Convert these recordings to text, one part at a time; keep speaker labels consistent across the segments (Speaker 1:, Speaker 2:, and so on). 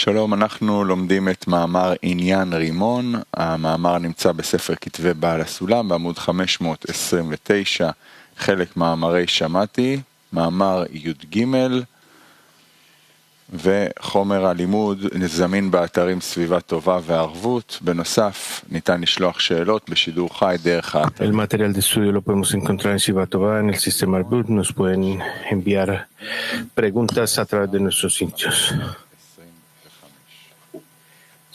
Speaker 1: שלום, אנחנו לומדים את מאמר עניין רימון. המאמר נמצא בספר כתבי בעל הסולם בעמוד 529, חלק מאמרי שמעתי, מאמר י"ג, וחומר הלימוד זמין באתרים סביבה טובה וערבות. בנוסף, ניתן לשלוח שאלות בשידור חי דרך האתר.
Speaker 2: El material de estudio lo podemos encontrar en Sivatova, en el sistema Arbut. Nos pueden enviar preguntas a través de nuestros sitios.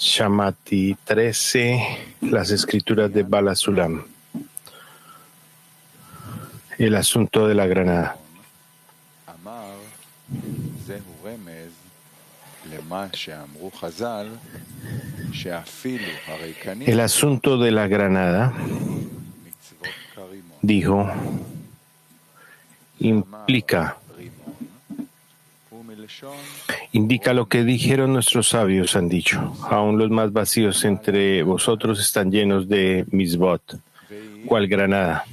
Speaker 2: Shamati 13, las escrituras de Bala Sulam. El asunto de la granada. El asunto de la granada, dijo, indica lo que dijeron nuestros sabios, han dicho. Aún los más vacíos entre vosotros están llenos de misbot. ¿Cuál granada?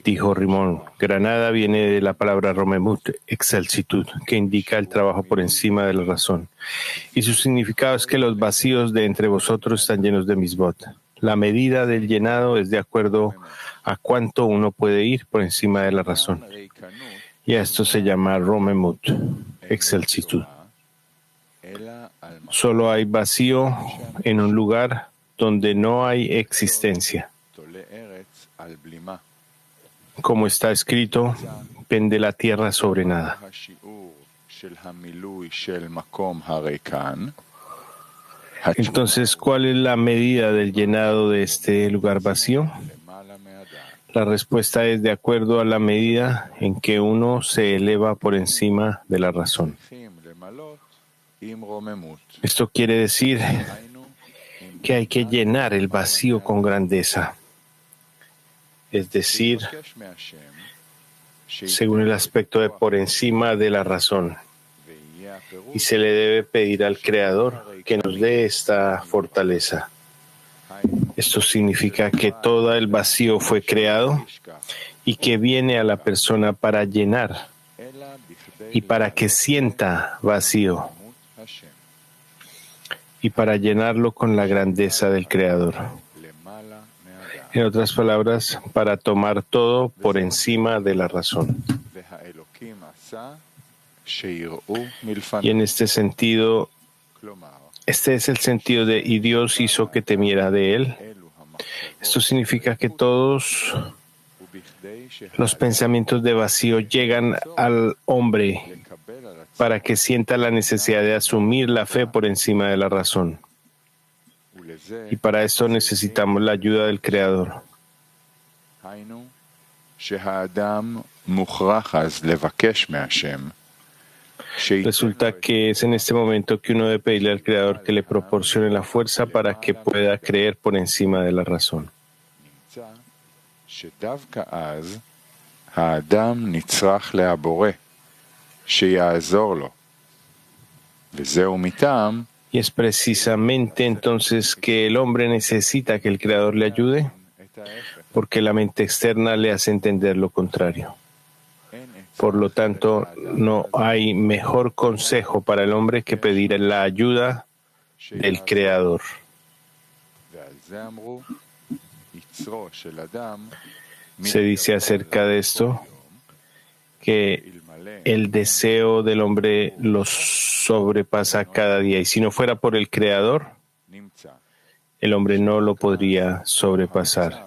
Speaker 2: Dijo Rimón. Granada viene de la palabra romemut, excelsitud, que indica el trabajo por encima de la razón. Y su significado es que los vacíos de entre vosotros están llenos de misbot. La medida del llenado es de acuerdo a cuánto uno puede ir por encima de la razón. Y a esto se llama romemut, excelsitud. Solo hay vacío en un lugar donde no hay existencia. Como está escrito, pende la tierra sobre nada. Entonces, ¿cuál es la medida del llenado de este lugar vacío? La respuesta es de acuerdo a la medida en que uno se eleva por encima de la razón. Esto quiere decir que hay que llenar el vacío con grandeza, es decir, según el aspecto de por encima de la razón. Y se le debe pedir al Creador que nos dé esta fortaleza. Esto significa que todo el vacío fue creado y que viene a la persona para llenar y para que sienta vacío y para llenarlo con la grandeza del Creador. En otras palabras, para tomar todo por encima de la razón. Y en este sentido, este es el sentido de y Dios hizo que temiera de él. Esto significa que todos los pensamientos de vacío llegan al hombre para que sienta la necesidad de asumir la fe por encima de la razón. Y para esto necesitamos la ayuda del Creador. Resulta que es en este momento que uno debe pedirle al Creador que le proporcione la fuerza para que pueda creer por encima de la razón. Y es precisamente entonces que el hombre necesita que el Creador le ayude, porque la mente externa le hace entender lo contrario. Por lo tanto, no hay mejor consejo para el hombre que pedir la ayuda del Creador. Se dice acerca de esto que el deseo del hombre lo sobrepasa cada día, y si no fuera por el Creador, el hombre no lo podría sobrepasar.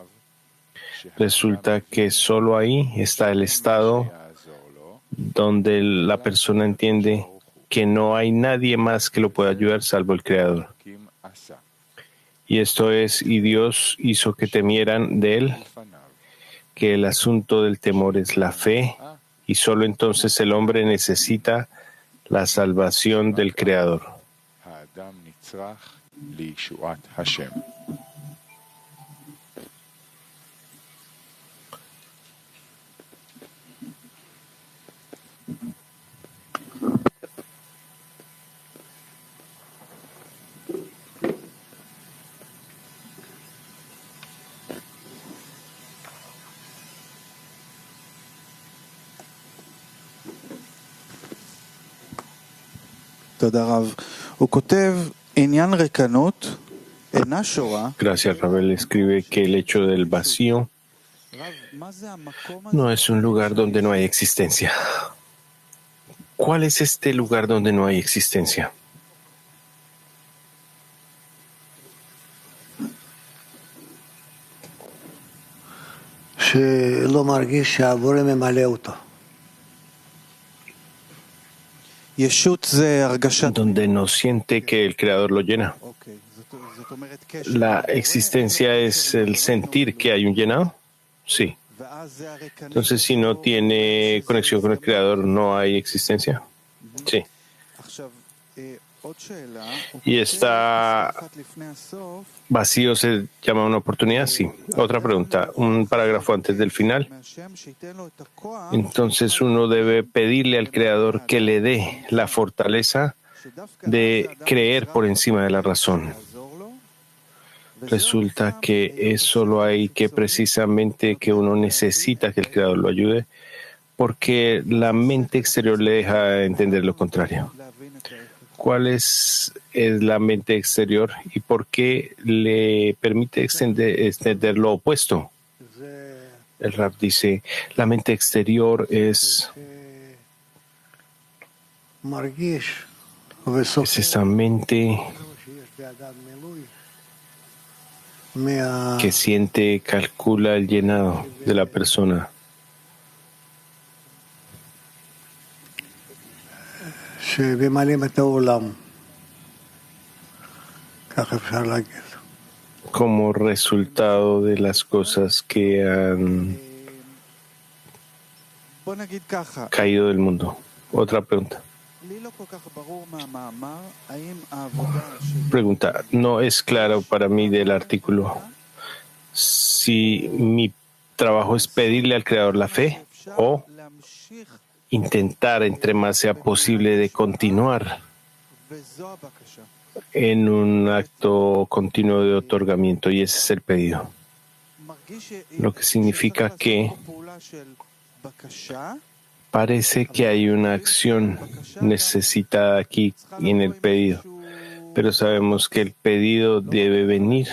Speaker 2: Resulta que solo ahí está el estado donde la persona entiende que no hay nadie más que lo pueda ayudar salvo el Creador. Y esto es, y Dios hizo que temieran de él, que el asunto del temor es la fe, y solo entonces el hombre necesita la salvación del Creador.
Speaker 3: תודה רב.
Speaker 2: Gracias, Rabel escribe que el hecho del vacío no es un lugar donde no hay existencia. ¿Cuál es este lugar donde no hay existencia? Donde no siente que el Creador lo llena. ¿La existencia es el sentir que hay un llenado? Sí. Entonces, si no tiene conexión con el Creador, ¿no hay existencia? Sí. ¿Y está vacío se llama una oportunidad? Sí. Otra pregunta, un parágrafo antes del final. Entonces uno debe pedirle al Creador que le dé la fortaleza de creer por encima de la razón. Resulta que es solo ahí que precisamente que uno necesita que el Creador lo ayude, porque la mente exterior le deja entender lo contrario. ¿Cuál es la mente exterior y por qué le permite extender lo opuesto? El Rab dice, la mente exterior es esa mente que siente, calcula el llenado de la persona. Como resultado de las cosas que han caído del mundo. Otra pregunta. Pregunta, no es claro para mí del artículo si mi trabajo es pedirle al Creador la fe o intentar, entre más sea posible, de continuar en un acto continuo de otorgamiento, y ese es el pedido. Lo que significa que parece que hay una acción necesitada aquí en el pedido, pero sabemos que el pedido debe venir.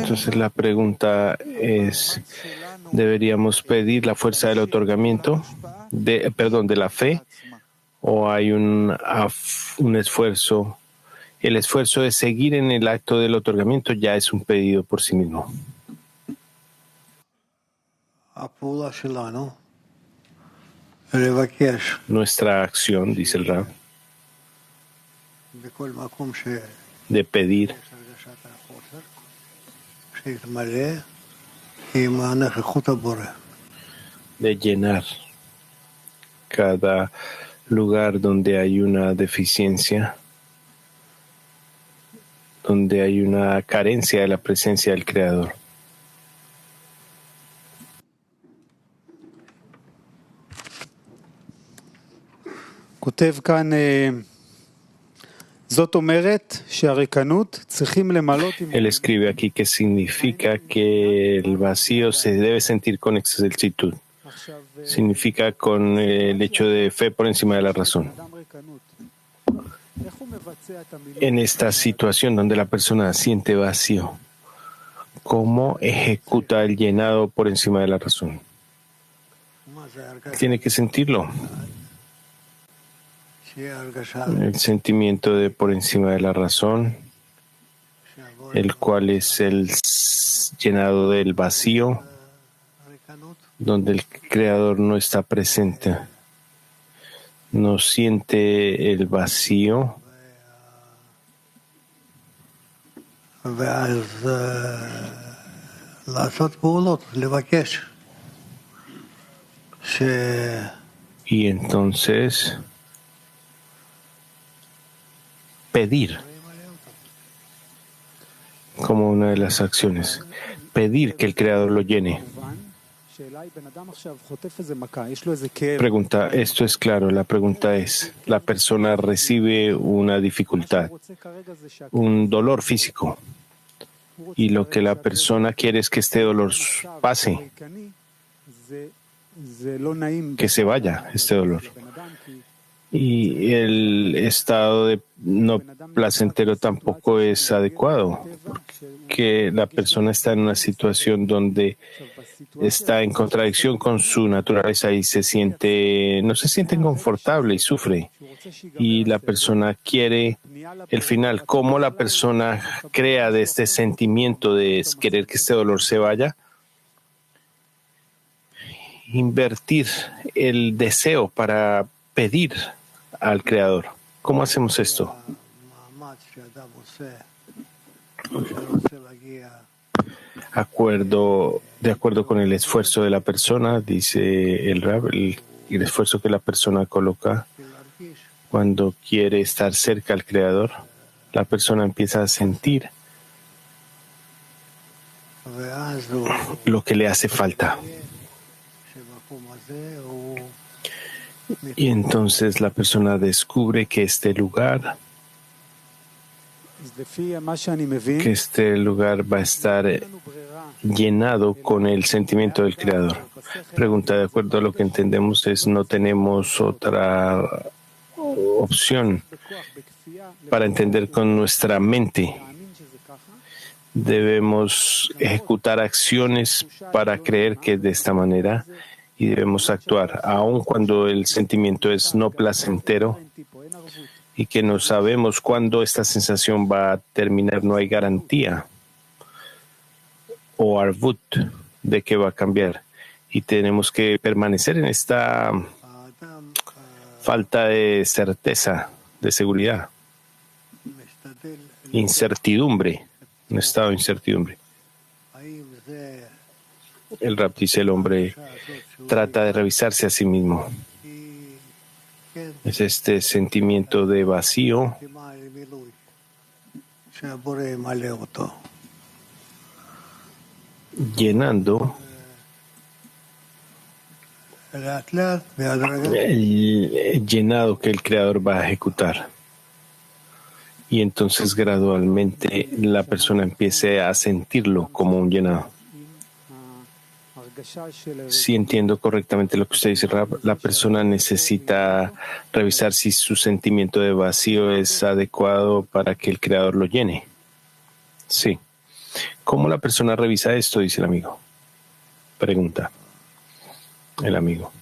Speaker 2: Entonces la pregunta es, ¿deberíamos pedir la fuerza del otorgamiento, de la fe, o hay un esfuerzo? El esfuerzo de seguir en el acto del otorgamiento ya es un pedido por sí mismo. Nuestra acción, dice el Rab, de pedir, de llenar cada lugar donde hay una deficiencia, donde hay una carencia de la presencia del Creador. Él escribe aquí que significa que el vacío se debe sentir con exactitud. Significa con el hecho de fe por encima de la razón. En esta situación donde la persona siente vacío, ¿cómo ejecuta el llenado por encima de la razón? Tiene que sentirlo. El sentimiento de por encima de la razón, el cual es el llenado del vacío, donde el Creador no está presente. No siente el vacío. Y entonces pedir como una de las acciones, pedir que el Creador lo llene. Pregunta, esto es claro, la pregunta es, la persona recibe una dificultad, un dolor físico. y lo que la persona quiere es que este dolor pase, que se vaya este dolor. Y el estado de no placentero tampoco es adecuado, porque la persona está en una situación donde está en contradicción con su naturaleza y no se siente confortable y sufre. Y la persona quiere el final. ¿Cómo la persona crea de este sentimiento de querer que este dolor se vaya? Invertir el deseo para pedir al Creador. ¿Cómo hacemos esto? De acuerdo con el esfuerzo de la persona, dice el Rab, el esfuerzo que la persona coloca cuando quiere estar cerca al Creador, la persona empieza a sentir lo que le hace falta. Y entonces la persona descubre que este lugar va a estar llenado con el sentimiento del Creador. Pregunta, de acuerdo a lo que entendemos, no tenemos otra opción para entender con nuestra mente. Debemos ejecutar acciones para creer que es de esta manera y debemos actuar, aun cuando el sentimiento es no placentero y que no sabemos cuándo esta sensación va a terminar. No hay garantía o arvut de que va a cambiar y tenemos que permanecer en esta falta de certeza, de seguridad, incertidumbre, un estado de incertidumbre. El Rab dice, el hombre trata de revisarse a sí mismo. Es este sentimiento de vacío llenando el llenado que el Creador va a ejecutar. Y entonces gradualmente la persona empiece a sentirlo como un llenado. Si entiendo correctamente lo que usted dice, Rab, la persona necesita revisar si su sentimiento de vacío es adecuado para que el Creador lo llene. Sí. ¿Cómo la persona revisa esto? Dice el amigo. Pregunta el amigo.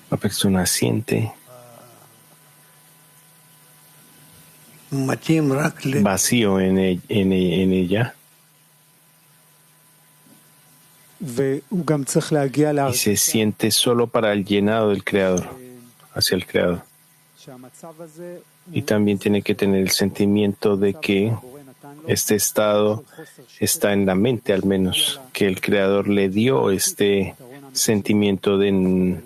Speaker 2: La persona siente vacío en ella y se siente solo para el llenado del Creador, hacia el Creador. Y también tiene que tener el sentimiento de que este estado está en la mente, al menos, que el Creador le dio este sentimiento de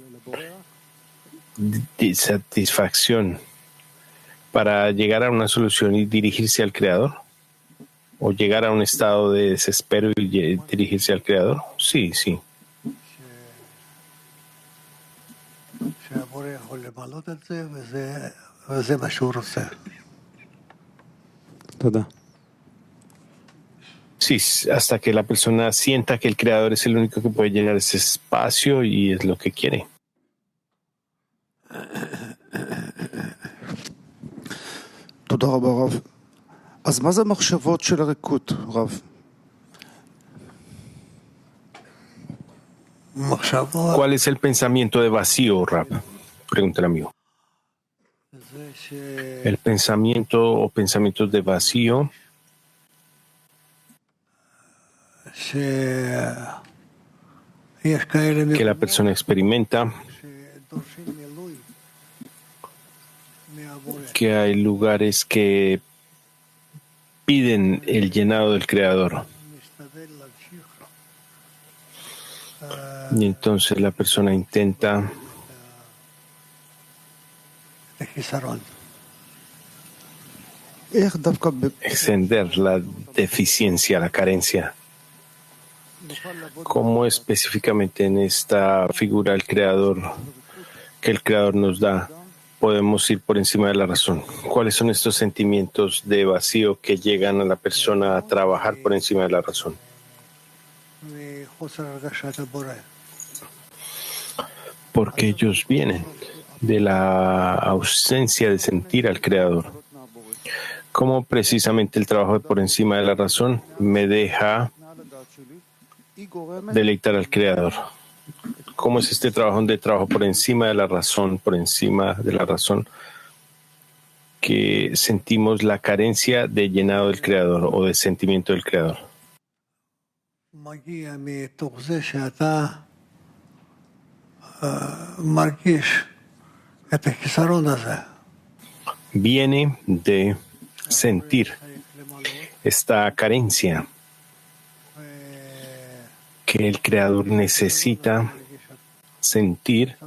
Speaker 2: satisfacción para llegar a una solución y dirigirse al Creador, o llegar a un estado de desespero y dirigirse al Creador. Sí, sí. Sí, hasta que la persona sienta que el Creador es el único que puede llenar ese espacio y es lo que quiere.
Speaker 3: תודה רבה רב. אז מה זה מחשבות של הריקות, רב?
Speaker 2: ¿Cuál es el pensamiento de vacío, Rab? Pregunta el amigo. El pensamiento o pensamientos de vacío que la persona experimenta, que hay lugares que piden el llenado del Creador. Y entonces la persona intenta extender la deficiencia, la carencia. ¿Cómo específicamente en esta figura el Creador, que el Creador nos da, podemos ir por encima de la razón? ¿Cuáles son estos sentimientos de vacío que llegan a la persona a trabajar por encima de la razón? Porque ellos vienen de la ausencia de sentir al Creador. ¿Cómo precisamente el trabajo de por encima de la razón me deja deleitar al Creador? ¿Cómo es este trabajo de trabajo por encima de la razón, que sentimos la carencia de llenado del Creador o de sentimiento del Creador? Viene de sentir esta carencia que el Creador necesita sentir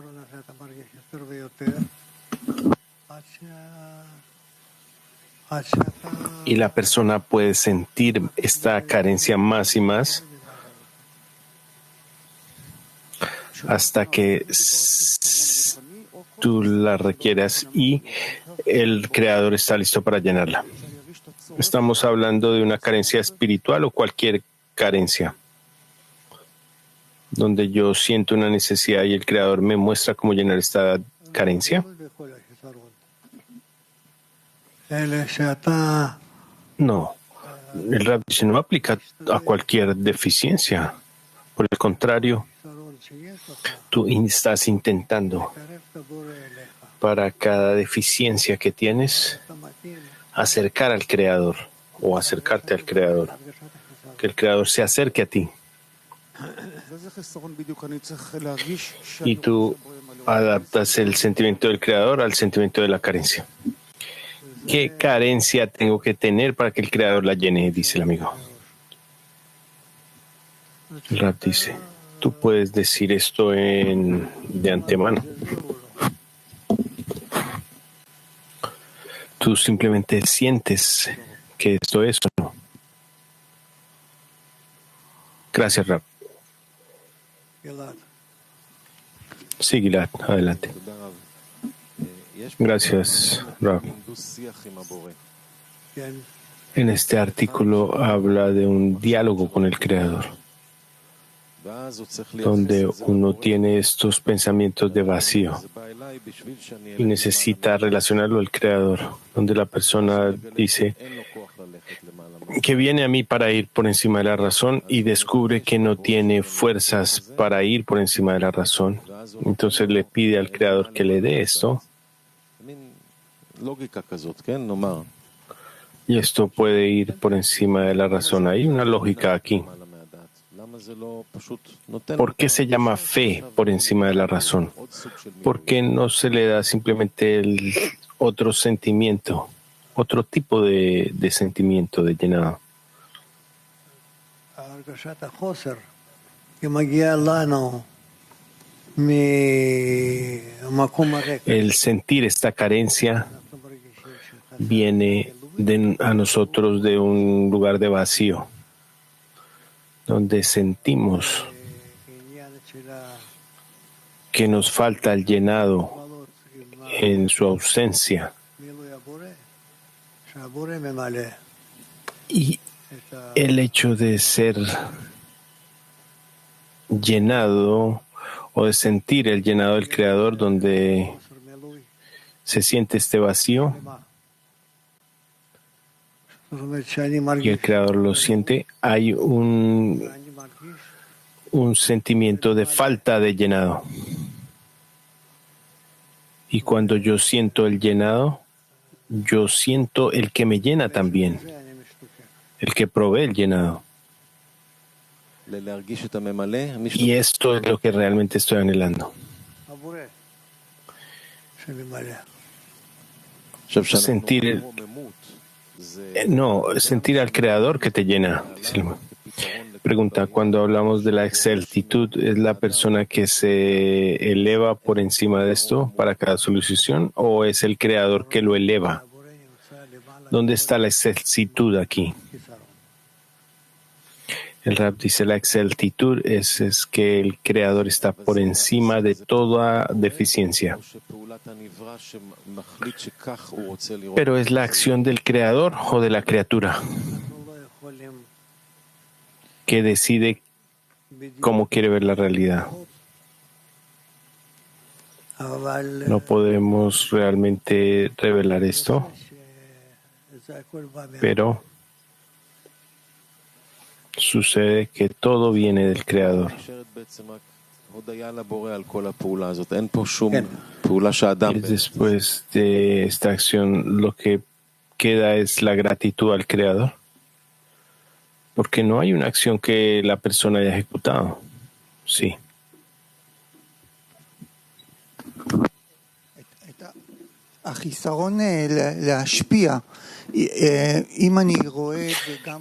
Speaker 2: y la persona puede sentir esta carencia más y más hasta que tú la requieras y el Creador está listo para llenarla. Estamos hablando de una carencia espiritual o cualquier carencia, donde yo siento una necesidad y el Creador me muestra cómo llenar esta carencia. No, el Rab dice, no aplica a cualquier deficiencia. Por el contrario, tú estás intentando para cada deficiencia que tienes acercar al Creador o acercarte al Creador, que el Creador se acerque a ti. Y tú adaptas el sentimiento del Creador al sentimiento de la carencia. ¿Qué carencia tengo que tener para que el Creador la llene? Dice el amigo. El Rab dice, tú puedes decir esto de antemano. Tú simplemente sientes que esto es o no. Gracias, Rab. Sí, Gilad, adelante. Gracias, Rab. En este artículo habla de un diálogo con el Creador, donde uno tiene estos pensamientos de vacío y necesita relacionarlo al Creador, donde la persona dice que viene a mí para ir por encima de la razón y descubre que no tiene fuerzas para ir por encima de la razón. Entonces le pide al Creador que le dé esto. Y esto puede ir por encima de la razón. Hay una lógica aquí. ¿Por qué se llama fe por encima de la razón? ¿Por qué no se le da simplemente el otro sentimiento, otro tipo de sentimiento de llenado? El sentir esta carencia viene a nosotros de un lugar de vacío, donde sentimos que nos falta el llenado en su ausencia. Y el hecho de ser llenado o de sentir el llenado del Creador, donde se siente este vacío y el Creador lo siente, hay un sentimiento de falta de llenado. Y cuando yo siento el llenado, yo siento el que me llena también, el que provee el llenado. Y esto es lo que realmente estoy anhelando. Sentir al Creador que te llena. Pregunta, cuando hablamos de la exactitud, ¿es la persona que se eleva por encima de esto para cada solución o es el Creador que lo eleva? ¿Dónde está la exactitud aquí? El Rab dice la exactitud es que el Creador está por encima de toda deficiencia. Pero ¿es la acción del Creador o de la criatura que decide cómo quiere ver la realidad? No podemos realmente revelar esto, pero sucede que todo viene del Creador. Y después de esta acción, lo que queda es la gratitud al Creador, porque no hay una acción que la persona haya ejecutado. Sí.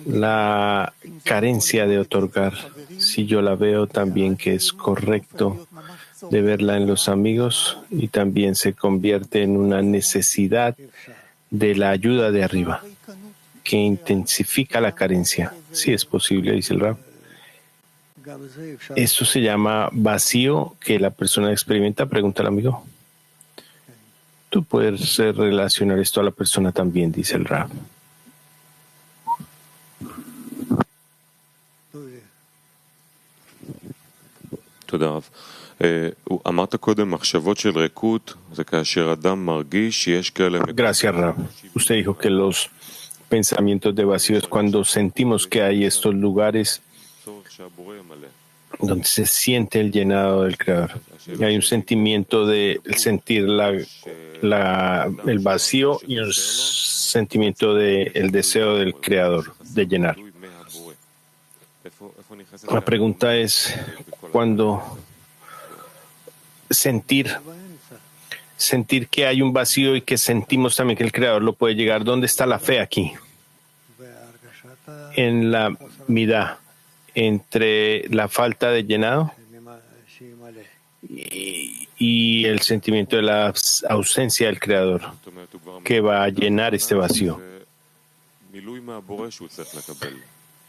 Speaker 2: La carencia de otorgar, si yo la veo también que es correcto de verla en los amigos y también se convierte en una necesidad de la ayuda de arriba, que intensifica la carencia. Sí es posible, dice el Rab. Esto se llama vacío que la persona experimenta, pregunta el amigo. Tú puedes relacionar esto a la persona también, dice el Rab. Gracias, Rab. Usted dijo que los pensamientos de vacío es cuando sentimos que hay estos lugares donde se siente el llenado del Creador. Y hay un sentimiento de sentir el vacío y un sentimiento del deseo del Creador de llenar. La pregunta es, cuando sentir que hay un vacío y que sentimos también que el Creador lo puede llegar, ¿dónde está la fe aquí? En la midá, entre la falta de llenado y el sentimiento de la ausencia del Creador, que va a llenar este vacío.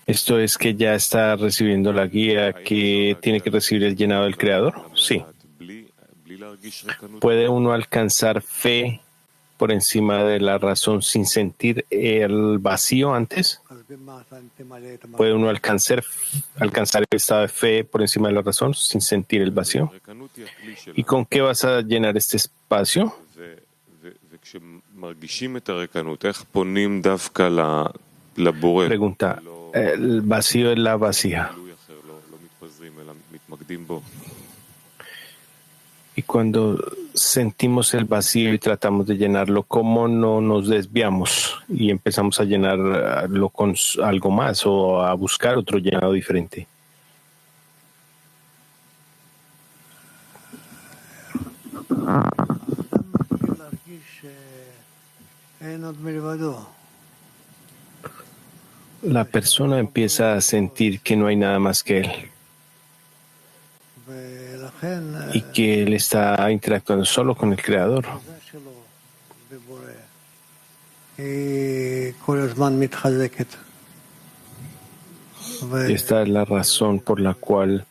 Speaker 2: ¿Esto es que ya está recibiendo la guía que tiene que recibir el llenado del Creador? Sí. ¿Puede uno alcanzar fe por encima de la razón sin sentir el vacío antes? ¿Puede uno alcanzar el estado de fe por encima de la razón sin sentir el vacío? ¿Y con qué vas a llenar este espacio? Pregunta, el vacío es la vasija. Y cuando sentimos el vacío y tratamos de llenarlo, ¿cómo no nos desviamos y empezamos a llenarlo con algo más o a buscar otro llenado diferente? La persona empieza a sentir que no hay nada más que él y que él está interactuando solo con el Creador. Esta es la razón por la cual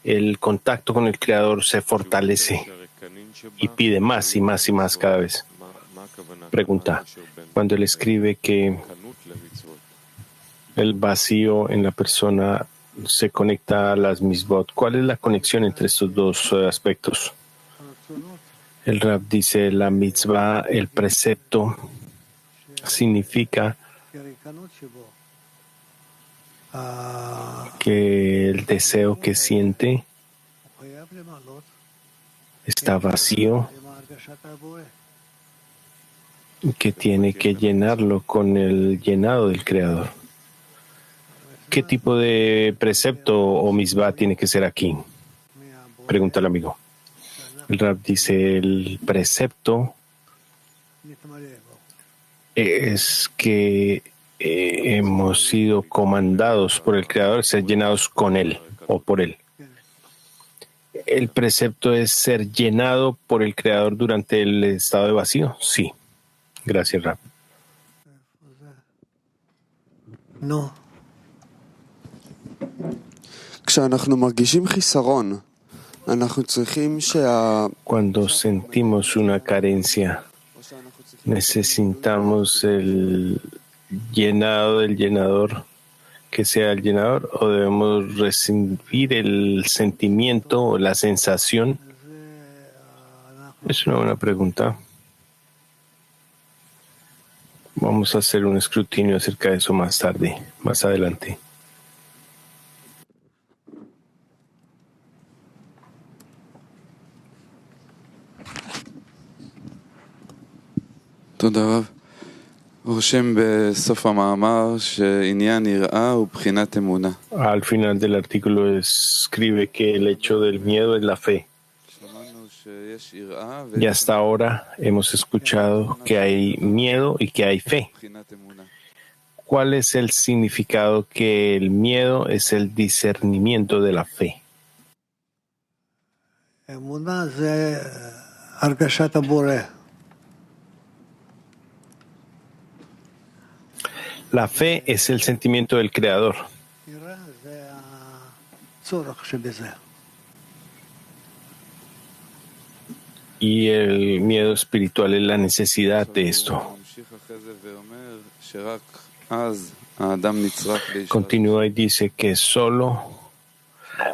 Speaker 2: el contacto con el Creador se fortalece y pide más y más y más cada vez. Pregunta, cuando él escribe que el vacío en la persona se conecta a las misbot, ¿cuál es la conexión entre estos dos aspectos? El Rab dice, la mitzvah, el precepto, significa que el deseo que siente está vacío y que tiene que llenarlo con el llenado del Creador. ¿Qué tipo de precepto o misbah tiene que ser aquí? Pregunta el amigo. El Rab dice, el precepto es que hemos sido comandados por el Creador a ser llenados con Él o por Él. ¿El precepto es ser llenado por el Creador durante el estado de vacío? Sí. Gracias, Rab.
Speaker 3: No. כשאנחנו מרגישים חיסרון, אנחנו צריכים
Speaker 2: Cuando sentimos una carencia, necesitamos el llenado del llenador, que sea el llenador, o debemos recibir el sentimiento o la sensación. Es una buena pregunta. Vamos a hacer un escrutinio acerca de eso más tarde, más adelante.
Speaker 4: תודה רב. רושם בסוף המאמר שעניין יראה הוא בחינת אמונה.
Speaker 2: Al final del artículo escribe que el hecho del miedo es la fe. Y hasta ahora hemos escuchado que hay miedo y que hay fe. ¿Cuál es el significado que el miedo es el discernimiento de la fe? La fe es el sentimiento del Creador. Y el miedo espiritual es la necesidad de esto. Continúa y dice que solo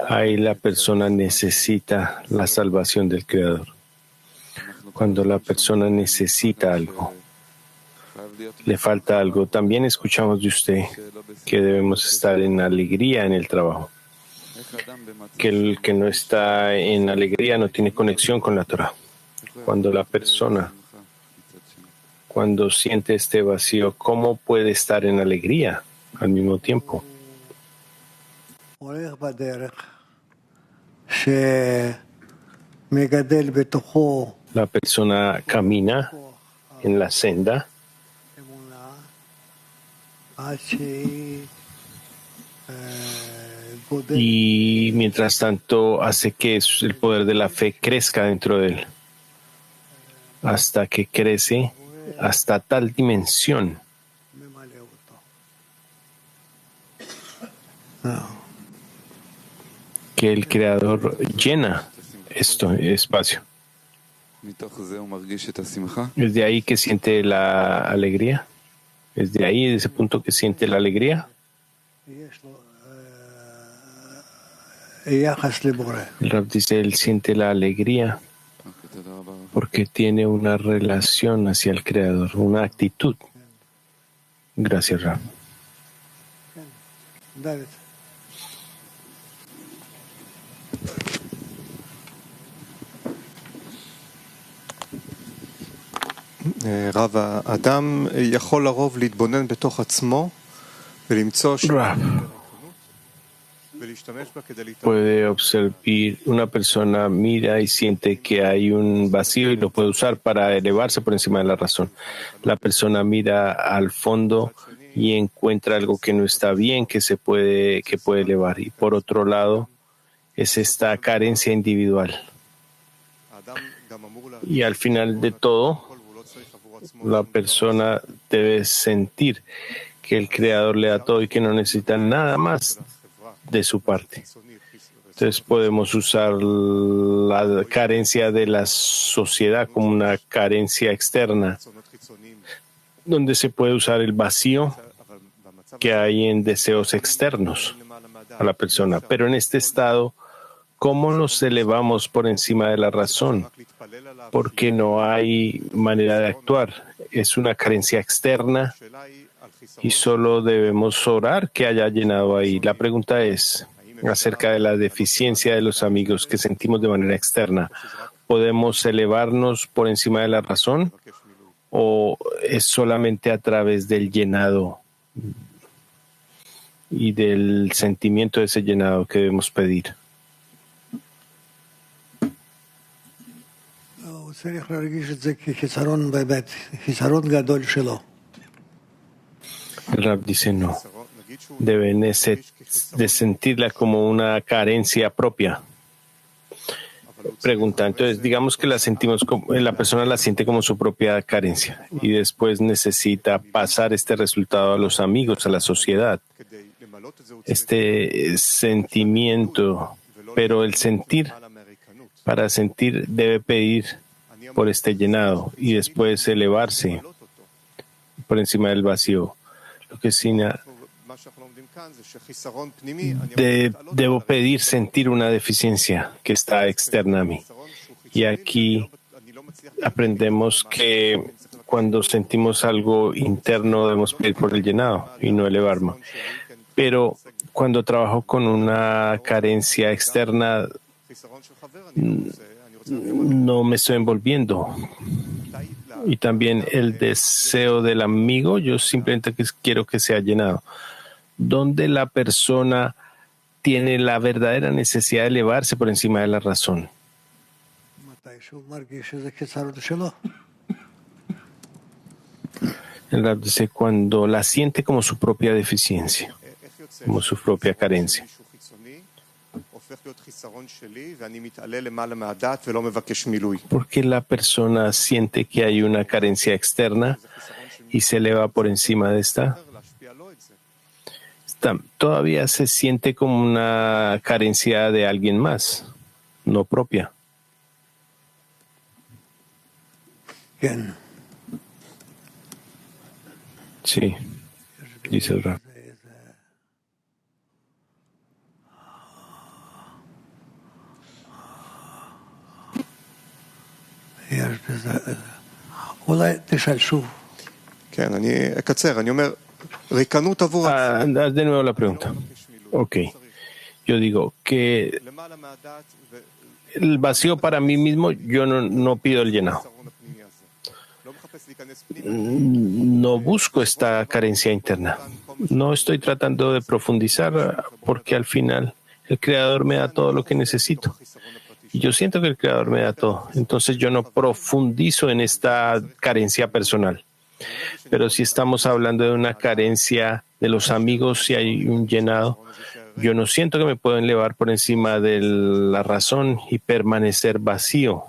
Speaker 2: ahí la persona necesita la salvación del Creador. Cuando la persona necesita algo, le falta algo. También escuchamos de usted que debemos estar en alegría en el trabajo. Que el que no está en alegría no tiene conexión con la Torah. Cuando la persona, cuando siente este vacío, ¿cómo puede estar en alegría al mismo tiempo? La persona camina en la senda y mientras tanto hace que el poder de la fe crezca dentro de él, hasta que crece hasta tal dimensión que el Creador llena este espacio. ¿Es de ahí que siente la alegría? ¿Es de ahí, de ese punto, que siente la alegría? El Rab dice, él siente la alegría porque tiene una relación hacia el Creador, una actitud. Gracias, Rab.
Speaker 5: רב, האדם יכול לרוב להתבונן בתוך עצמו ולמצוא
Speaker 2: puede observar, una persona mira y siente que hay un vacío y lo puede usar para elevarse por encima de la razón. La persona mira al fondo y encuentra algo que no está bien, que puede elevar. Y por otro lado, es esta carencia individual. Y al final de todo, la persona debe sentir que el Creador le da todo y que no necesita nada más de su parte. Entonces podemos usar la carencia de la sociedad como una carencia externa, donde se puede usar el vacío que hay en deseos externos a la persona. Pero en este estado, ¿cómo nos elevamos por encima de la razón? Porque no hay manera de actuar. Es una carencia externa y solo debemos orar que haya llenado ahí. La pregunta es acerca de la deficiencia de los amigos que sentimos de manera externa. ¿Podemos elevarnos por encima de la razón o es solamente a través del llenado y del sentimiento de ese llenado que debemos pedir? El Rab dice no. Deben de sentirla como una carencia propia. Pregunta, entonces digamos que la persona la siente como su propia carencia y después necesita pasar este resultado a los amigos, a la sociedad. este sentimiento, pero el sentir, para sentir, debe pedir por este llenado y después elevarse por encima del vacío. Lo que debo pedir sentir una deficiencia que está externa a mí. Y aquí aprendemos que cuando sentimos algo interno debemos pedir por el llenado y no elevarme. Pero cuando trabajo con una carencia externa, no me estoy envolviendo. Y también el deseo del amigo, yo simplemente quiero que sea llenado. Donde la persona tiene la verdadera necesidad de elevarse por encima de la razón. El Rab dice cuando la siente como su propia deficiencia, como su propia carencia. Porque la persona siente que hay una carencia externa y se eleva por encima de esta. Todavía se siente como una carencia de alguien más, no propia. Sí, dice el Rab. De nuevo la pregunta. Ok. Yo digo que el vacío para mí mismo, yo no pido el llenado. No busco esta carencia interna. No estoy tratando de profundizar porque al final el Creador me da todo lo que necesito. Y yo siento que el Creador me da todo. Entonces yo no profundizo en esta carencia personal. Pero si estamos hablando de una carencia de los amigos, si hay un llenado, yo no siento que me puedo elevar por encima de la razón y permanecer vacío.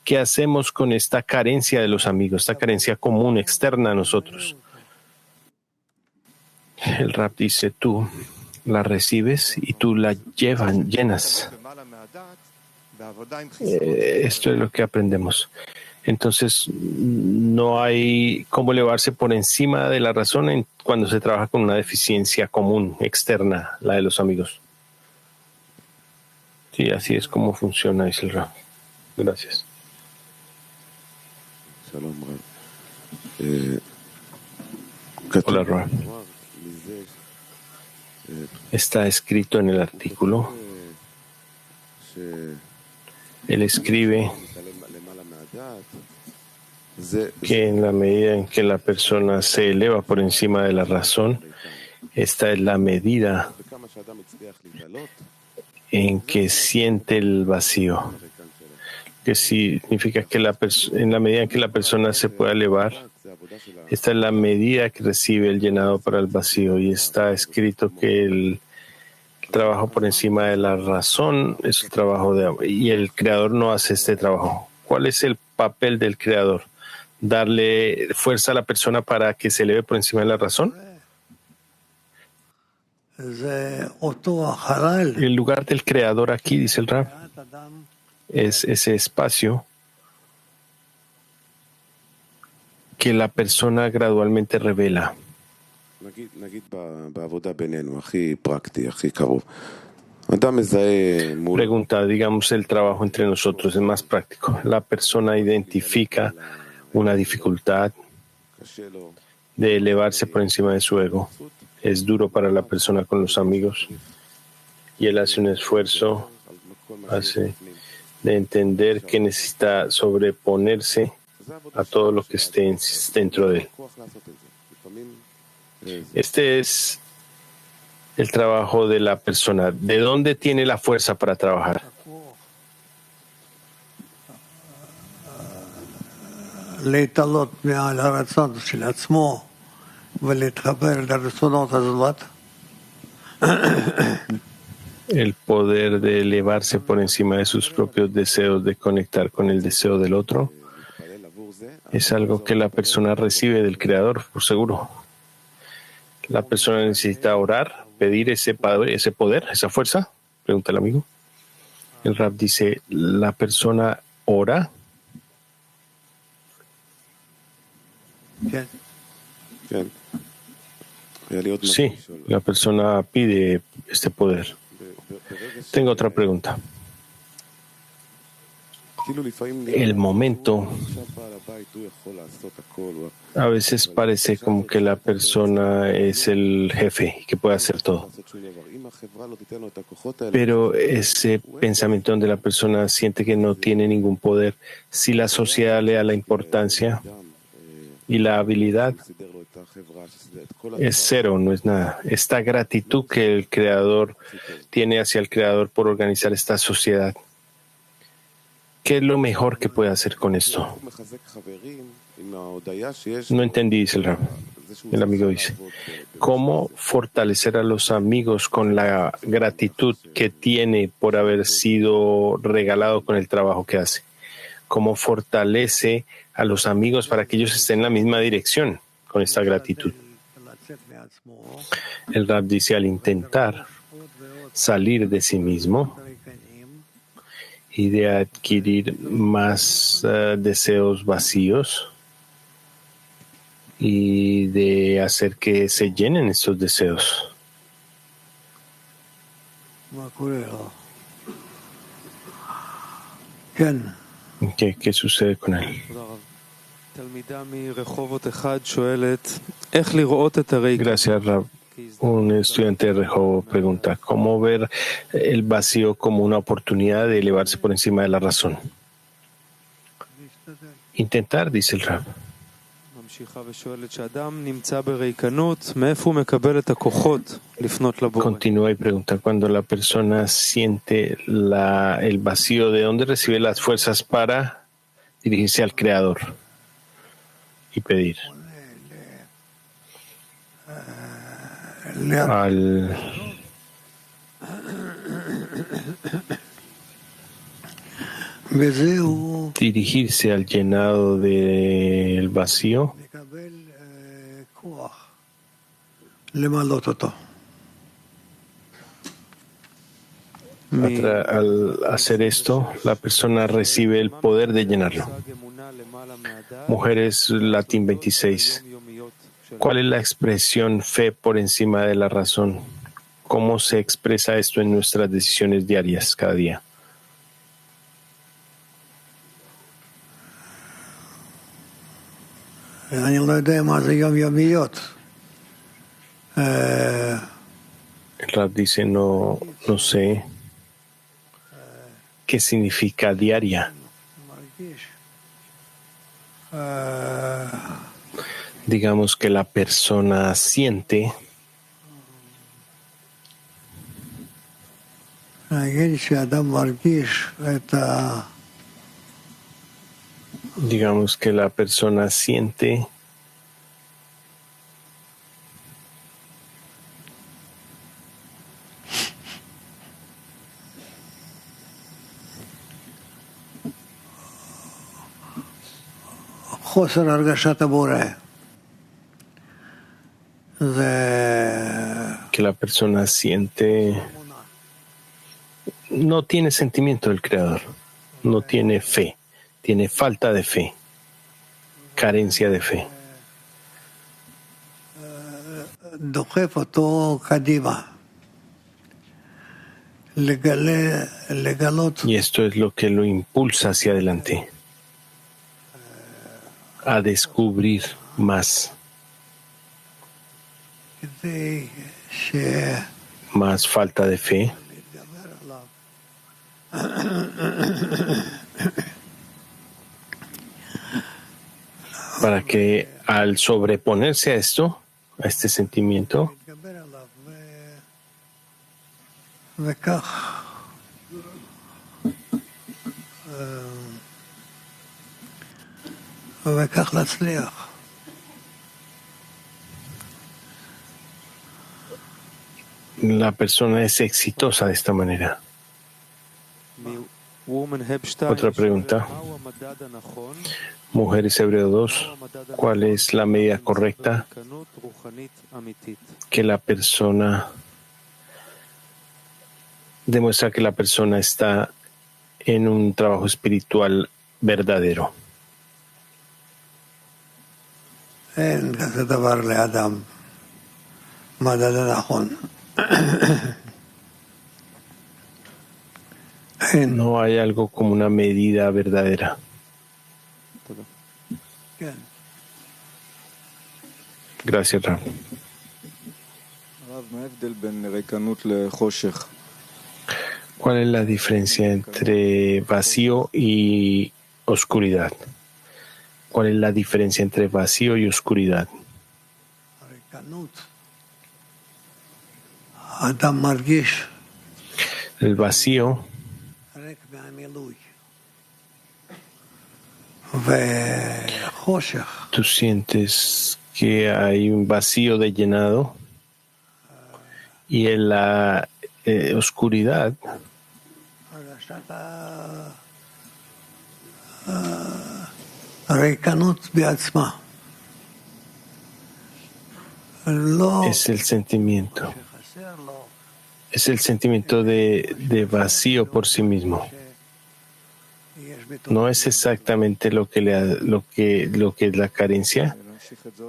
Speaker 2: ¿Qué hacemos con esta carencia de los amigos, esta carencia común, externa a nosotros? El Rab dice, tú la recibes y tú la llenas. Esto es lo que aprendemos. Entonces, no hay cómo elevarse por encima de la razón cuando se trabaja con una deficiencia común, externa, la de los amigos. Sí, así es como funciona, dice el Rab. Gracias. Hola, Rab. Está escrito en el artículo. Él escribe que en la medida en que la persona se eleva por encima de la razón, esta es la medida en que siente el vacío, que significa que en la medida en que la persona se pueda elevar, esta es la medida que recibe el llenado para el vacío, y está escrito que el trabajo por encima de la razón es el trabajo y el Creador no hace este trabajo. ¿Cuál es el papel del Creador? ¿Darle fuerza a la persona para que se eleve por encima de la razón? El lugar del Creador aquí, dice el Rab, es ese espacio que la persona gradualmente revela. Pregunta, digamos, el trabajo entre nosotros es más práctico. La persona identifica una dificultad de elevarse por encima de su ego. Es duro para la persona con los amigos y él hace un esfuerzo de entender que necesita sobreponerse a todo lo que esté dentro de él. Este es el trabajo de la persona. ¿De dónde tiene la fuerza para trabajar? El poder de elevarse por encima de sus propios deseos, de conectar con el deseo del otro, es algo que la persona recibe del Creador, por seguro. La persona necesita orar pedir ese poder, esa fuerza? Pregunta el amigo. El Rab dice, ¿la persona ora? Sí, la persona pide este poder. Tengo otra pregunta. El momento, a veces parece como que la persona es el jefe y que puede hacer todo. Pero ese pensamiento donde la persona siente que no tiene ningún poder, si la sociedad le da la importancia y la habilidad, es cero, no es nada. Esta gratitud que el Creador tiene hacia el Creador por organizar esta sociedad, ¿qué es lo mejor que puede hacer con esto? No entendí, dice el Rab. El amigo dice, ¿cómo fortalecer a los amigos con la gratitud que tiene por haber sido regalado con el trabajo que hace? ¿Cómo fortalece a los amigos para que ellos estén en la misma dirección con esta gratitud? El Rab dice, al intentar salir de sí mismo y de adquirir más deseos vacíos y de hacer que se llenen estos deseos. ¿Qué sucede con él? Gracias, Rab. Un estudiante de Rehoboth pregunta, ¿cómo ver el vacío como una oportunidad de elevarse por encima de la razón? Intentar, dice el Rab. Continúa y pregunta, cuando la persona siente el vacío, ¿de dónde recibe las fuerzas para dirigirse al Creador y pedir? Al dirigirse al llenado del vacío, al hacer esto, la persona recibe el poder de llenarlo. Mujeres Latín 26. ¿Cuál es la expresión fe por encima de la razón? ¿Cómo se expresa esto en nuestras decisiones diarias cada día? El Rab dice, no sé qué significa diaria. Digamos que la persona siente no tiene sentimiento del Creador, no tiene fe, tiene falta de fe, carencia de fe. Y esto es lo que lo impulsa hacia adelante, a descubrir más falta de fe, para que al sobreponerse a esto, a este sentimiento, la persona es exitosa de esta manera. Otra pregunta. Mujeres Hebreo 2. ¿Cuál es la medida correcta que la persona demuestra que la persona está en un trabajo espiritual verdadero. No hay algo como una medida verdadera. Gracias, Ram. ¿Cuál es la diferencia entre vacío y oscuridad? ¿Cuál es la diferencia entre vacío y oscuridad? El vacío tú sientes que hay un vacío de llenado y en la oscuridad es el sentimiento. Es el sentimiento de vacío por sí mismo. No es exactamente lo que es la carencia,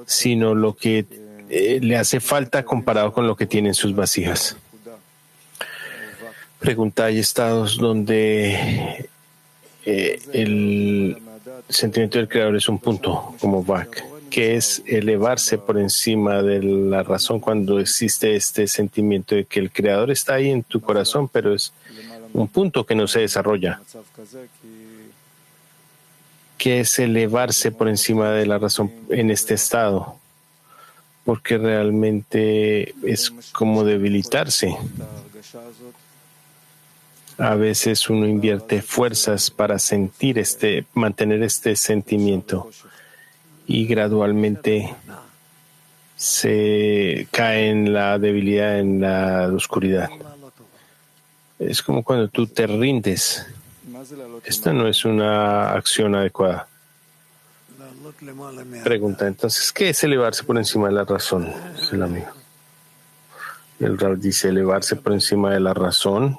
Speaker 2: sino lo que le hace falta comparado con lo que tiene en sus vasijas. Pregunta, hay estados donde el sentimiento del creador es un punto, como Bach, que es elevarse por encima de la razón cuando existe este sentimiento de que el creador está ahí en tu corazón, pero es un punto que no se desarrolla. ¿Qué es elevarse por encima de la razón en este estado? Porque realmente es como debilitarse. A veces uno invierte fuerzas para mantener este sentimiento y gradualmente se cae en la debilidad, en la oscuridad. Es como cuando tú te rindes. Esta no es una acción adecuada. Pregunta, entonces, ¿qué es elevarse por encima de la razón? Es el amigo. El Rab dice elevarse por encima de la razón.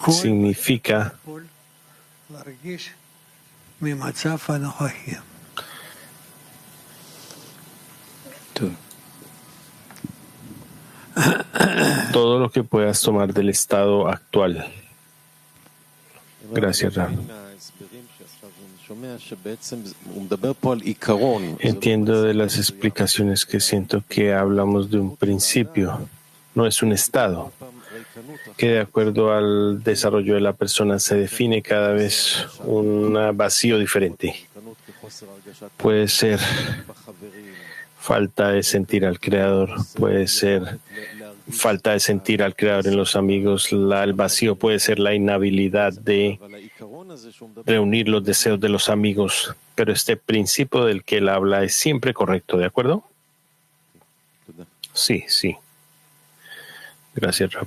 Speaker 2: Significa todo lo que puedas tomar del estado actual. Gracias, Ram. Entiendo de las explicaciones que siento que hablamos de un principio, no es un estado, que de acuerdo al desarrollo de la persona se define cada vez un vacío diferente. Puede ser falta de sentir al Creador, puede ser falta de sentir al Creador en los amigos, el vacío puede ser la inhabilidad de reunir los deseos de los amigos, pero este principio del que él habla es siempre correcto, ¿de acuerdo? Sí, sí. Gracias, Rab.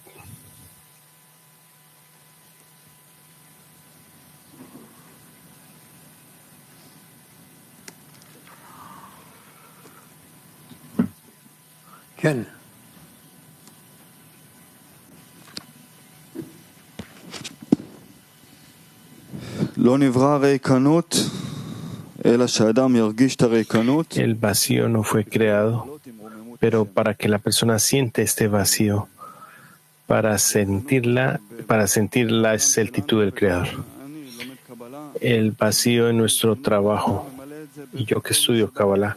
Speaker 3: Ken.
Speaker 2: El vacío no fue creado, pero para que la persona siente este vacío, para sentir la exactitud del Creador. El vacío en nuestro trabajo, y yo que estudio Kabbalah,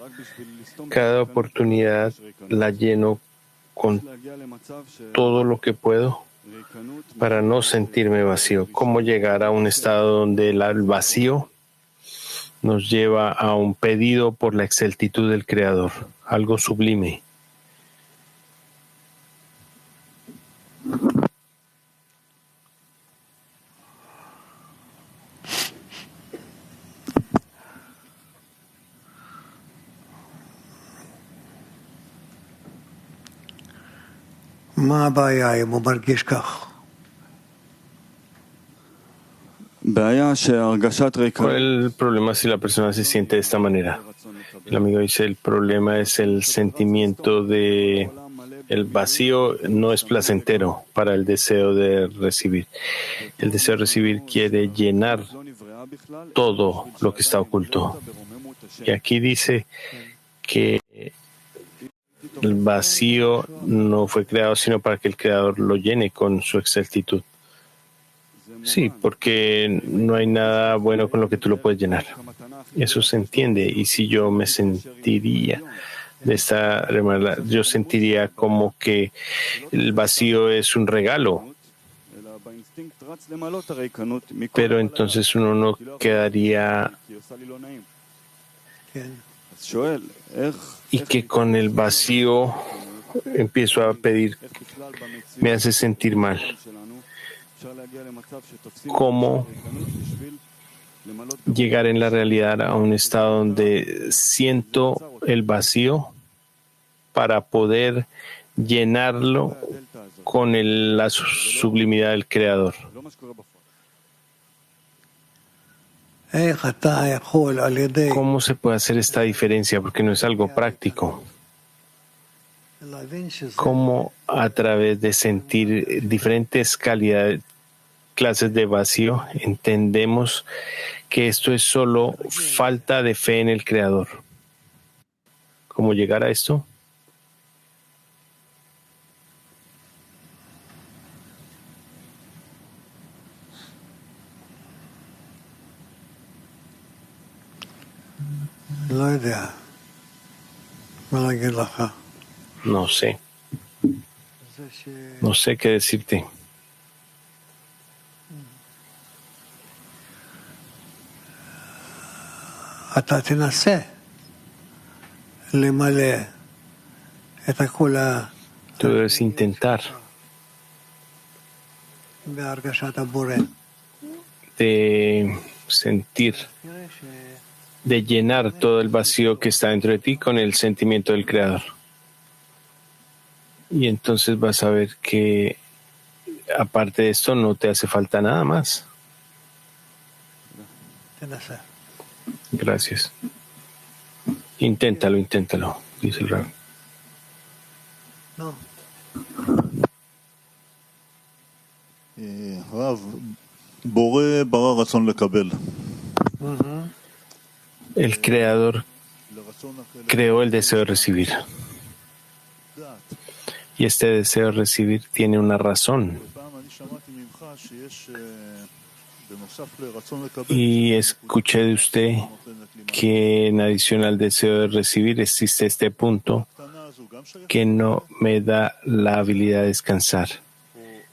Speaker 2: cada oportunidad la lleno con todo lo que puedo para no sentirme vacío. ¿Cómo llegar a un estado donde el vacío nos lleva a un pedido por la exactitud del Creador, algo sublime?
Speaker 3: ¿Cuál
Speaker 2: es el problema si la persona se siente de esta manera? El amigo dice, el problema es el sentimiento de el vacío no es placentero para el deseo de recibir. El deseo de recibir quiere llenar todo lo que está oculto. Y aquí dice que el vacío no fue creado sino para que el Creador lo llene con su exactitud. Sí, porque no hay nada bueno con lo que tú lo puedes llenar. Eso se entiende. Y si yo me sentiría de esta manera, yo sentiría como que el vacío es un regalo. Pero entonces uno no quedaría y que con el vacío empiezo a pedir, me hace sentir mal. ¿Cómo llegar en la realidad a un estado donde siento el vacío para poder llenarlo con la sublimidad del Creador? ¿Cómo se puede hacer esta diferencia? Porque no es algo práctico. ¿Cómo a través de sentir diferentes clases de vacío entendemos que esto es solo falta de fe en el Creador? ¿Cómo llegar a esto? No sé. No sé qué decirte. Tú debes intentar de sentir, de llenar todo el vacío que está dentro de ti con el sentimiento del Creador. Y entonces vas a ver que aparte de esto no te hace falta nada más. Gracias. Inténtalo, dice el Rab. El Creador creó el deseo de recibir. Y este deseo de recibir tiene una razón. Y escuché de usted que en adición al deseo de recibir existe este punto que no me da la habilidad de descansar.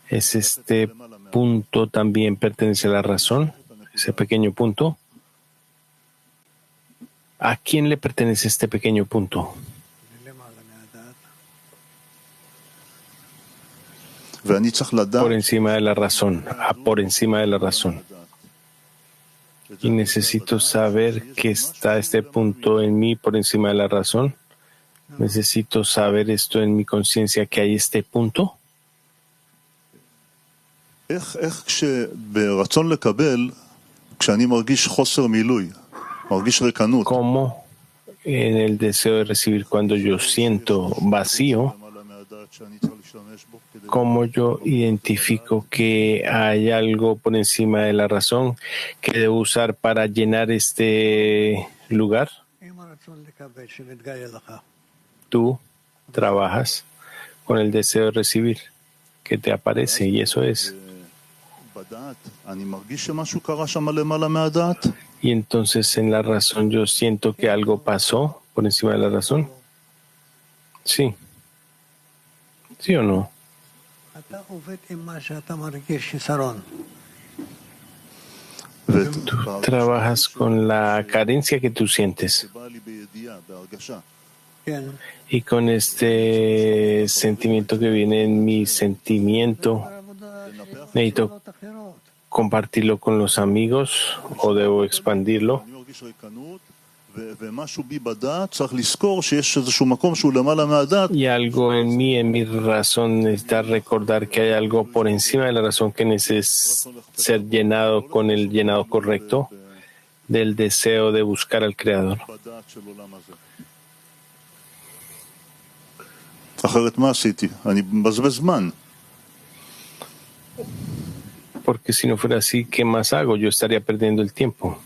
Speaker 2: ¿Es este punto también pertenece a la razón? Ese pequeño punto. ¿A quién le pertenece este pequeño punto? Por encima de la razón, por encima de la razón. Y necesito saber que está este punto en mí por encima de la razón. Necesito saber esto en mi conciencia, que hay este punto. ¿Cómo en el deseo de recibir, cuando yo siento vacío, cómo yo identifico que hay algo por encima de la razón que debo usar para llenar este lugar? Tú trabajas con el deseo de recibir que te aparece, y eso es. Y entonces en la razón yo siento que algo pasó por encima de la razón. Sí. ¿Sí o no? Tú trabajas con la carencia que tú sientes. Y con este sentimiento que viene en mi sentimiento, necesito compartirlo con los amigos o debo expandirlo. Y algo en mí, en mi razón, necesita recordar que hay algo por encima de la razón que necesita ser llenado con el llenado correcto. del deseo de buscar al Creador. Porque si no fuera así, ¿qué más hago? Yo estaría perdiendo el tiempo.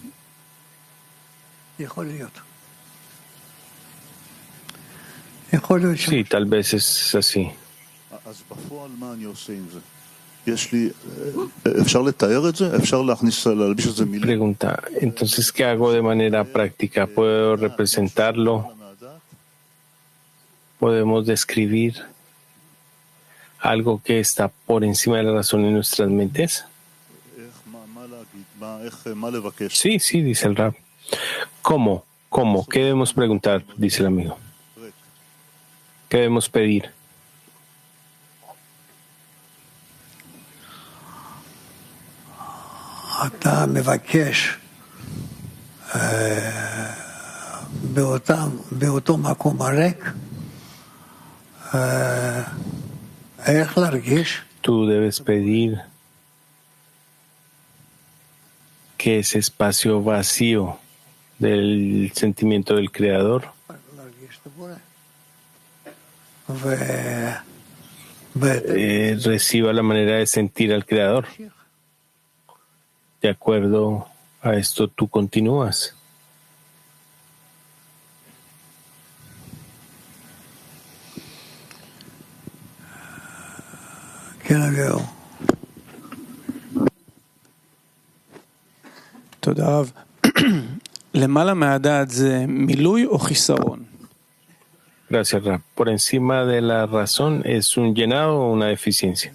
Speaker 2: Sí, tal vez es así. Pregunta, entonces, ¿qué hago de manera práctica? ¿Puedo representarlo? ¿Podemos describir algo que está por encima de la razón en nuestras mentes? Sí, sí, dice el Rab. ¿Cómo? ¿Cómo? ¿Qué debemos preguntar? Dice el amigo. ¿Qué debemos pedir?
Speaker 6: אתה מבקש באותו מקום הריק, איך להרגיש?
Speaker 2: Tú debes pedir que ese espacio vacío del sentimiento del Creador reciba la manera de sentir al Creador. De acuerdo a esto, tú continúas.
Speaker 7: תודה רב. למעלה מהדעת זה מילוי או חיסרון?
Speaker 2: Gracias, Rab. Por encima de la razón, ¿es un llenado o una deficiencia?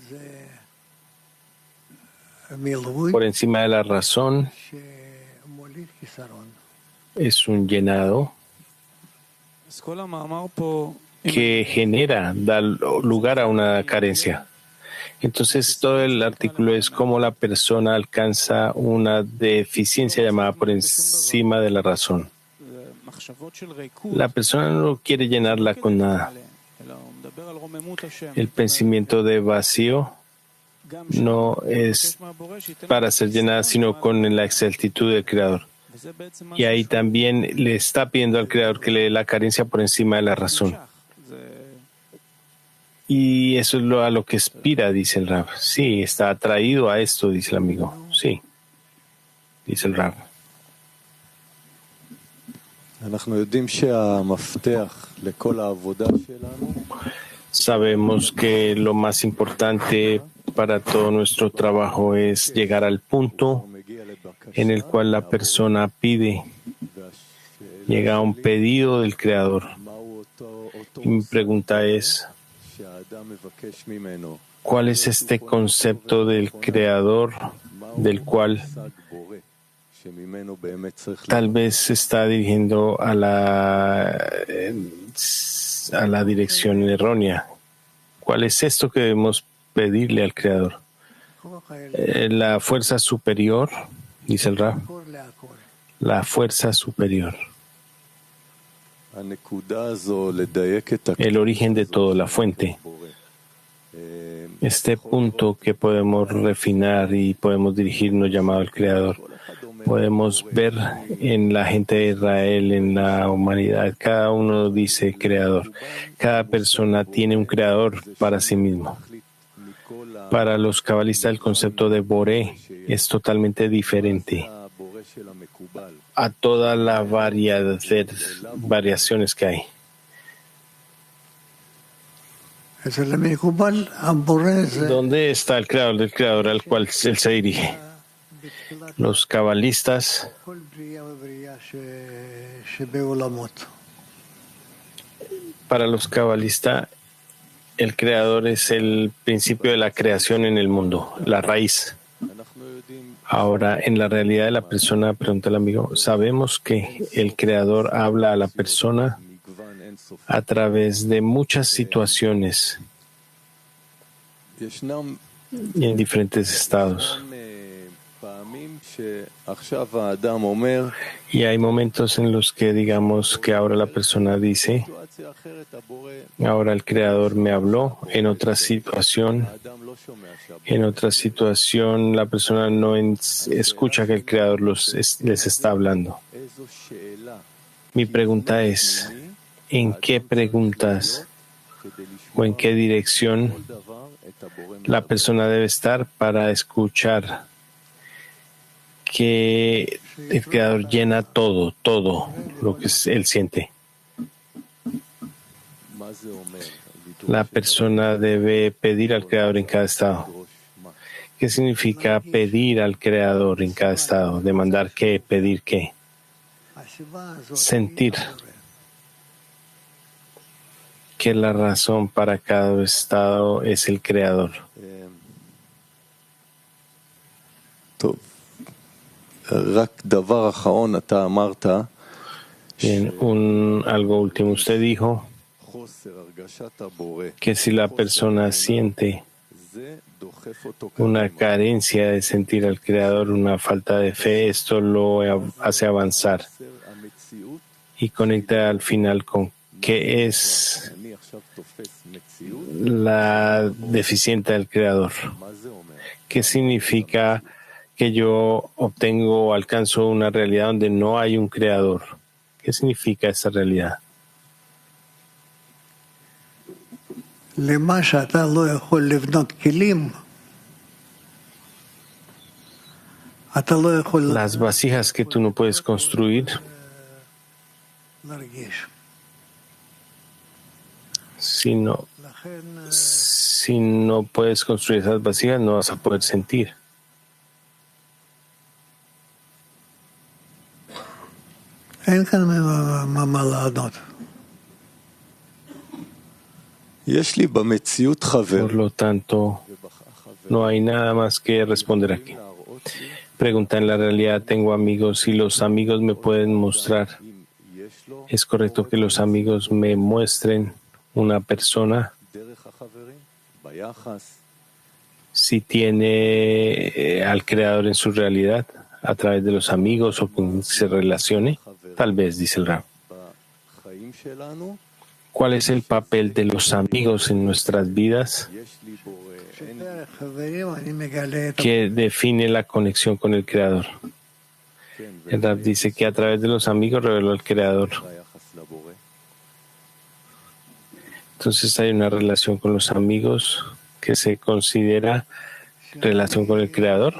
Speaker 2: Por encima de la razón, es un llenado que genera, da lugar a una carencia. Entonces, todo el artículo es cómo la persona alcanza una deficiencia llamada por encima de la razón. La persona no quiere llenarla con nada. El pensamiento de vacío no es para ser llenada, sino con la exactitud del Creador. Y ahí también le está pidiendo al Creador que le dé la carencia por encima de la razón. Y eso es a lo que aspira, dice el Rab. Sí, está atraído a esto, dice el amigo. Sí, dice el Rab. Sabemos que lo más importante para todo nuestro trabajo es llegar al punto en el cual la persona pide, llega a un pedido del Creador. Y mi pregunta es, ¿cuál es este concepto del Creador del cual tal vez se está dirigiendo a la dirección errónea? ¿Cuál es esto que debemos pedirle al Creador? La fuerza superior, dice el Rab. La fuerza superior. El origen de todo, la fuente. Este punto que podemos refinar y podemos dirigirnos llamado al Creador. Podemos ver en la gente de Israel, en la humanidad, cada uno dice Creador. Cada persona tiene un Creador para sí mismo. Para los cabalistas el concepto de Boré es totalmente diferente a toda la variaciones que hay. ¿Dónde está el Creador del Creador al cual él se dirige? Los cabalistas para los cabalistas el Creador es el principio de la creación en el mundo, la raíz. Ahora, en la realidad de la persona, pregunta el amigo, sabemos que el Creador habla a la persona a través de muchas situaciones y en diferentes estados. Y hay momentos en los que digamos que ahora la persona dice, ahora el Creador me habló en otra situación En otra situación, la persona no escucha que el Creador les está hablando. Mi pregunta es, ¿en qué preguntas o en qué dirección la persona debe estar para escuchar que el Creador llena todo lo que él siente? La persona debe pedir al Creador en cada estado. ¿Qué significa pedir al Creador en cada estado? ¿Demandar qué? ¿Pedir qué? Sentir que la razón para cada estado es el Creador. Bien, algo último. Usted dijo que si la persona siente una carencia de sentir al Creador, una falta de fe, esto lo hace avanzar y conecta al final con qué es la deficiente del Creador. ¿Qué significa que yo obtengo o alcanzo una realidad donde no hay un Creador? ¿Qué significa esa realidad? Las vasijas que tú no puedes construir, si no puedes construir esas vasijas, no vas a poder sentir. Por lo tanto, no hay nada más que responder aquí. Pregunta: en la realidad tengo amigos y los amigos me pueden mostrar. ¿Es correcto que los amigos me muestren una persona si tiene al Creador en su realidad a través de los amigos o con se relacione? Tal vez, dice el Rab. ¿Cuál es el papel de los amigos en nuestras vidas que define la conexión con el Creador? El Rab dice que a través de los amigos reveló al Creador. Entonces hay una relación con los amigos que se considera relación con el Creador.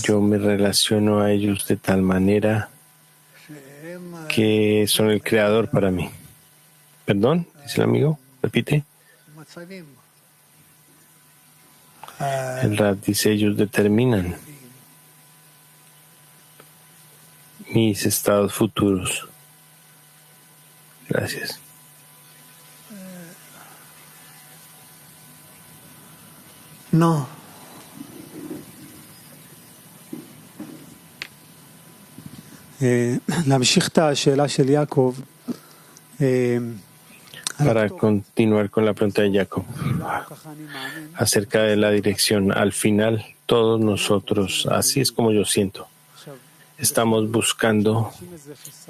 Speaker 2: Yo me relaciono a ellos de tal manera que son el Creador para mí. ¿Perdón? Dice el amigo. Repite. El Rab dice: ellos determinan mis estados futuros. Gracias.
Speaker 6: No.
Speaker 2: Para continuar con la pregunta de Jacob acerca de la dirección, al final todos nosotros, así es como yo siento, estamos buscando,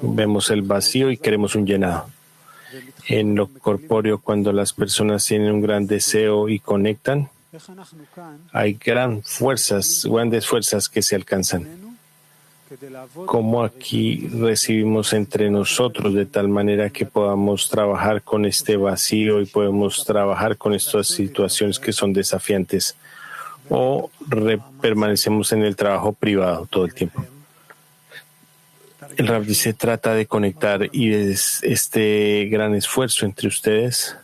Speaker 2: vemos el vacío y queremos un llenado. En lo corpóreo, cuando las personas tienen un gran deseo y conectan, hay grandes fuerzas que se alcanzan. Como aquí recibimos entre nosotros de tal manera que podamos trabajar con este vacío y podemos trabajar con estas situaciones que son desafiantes, o permanecemos en el trabajo privado todo el tiempo. El Rab dice: trata de conectar y este gran esfuerzo entre ustedes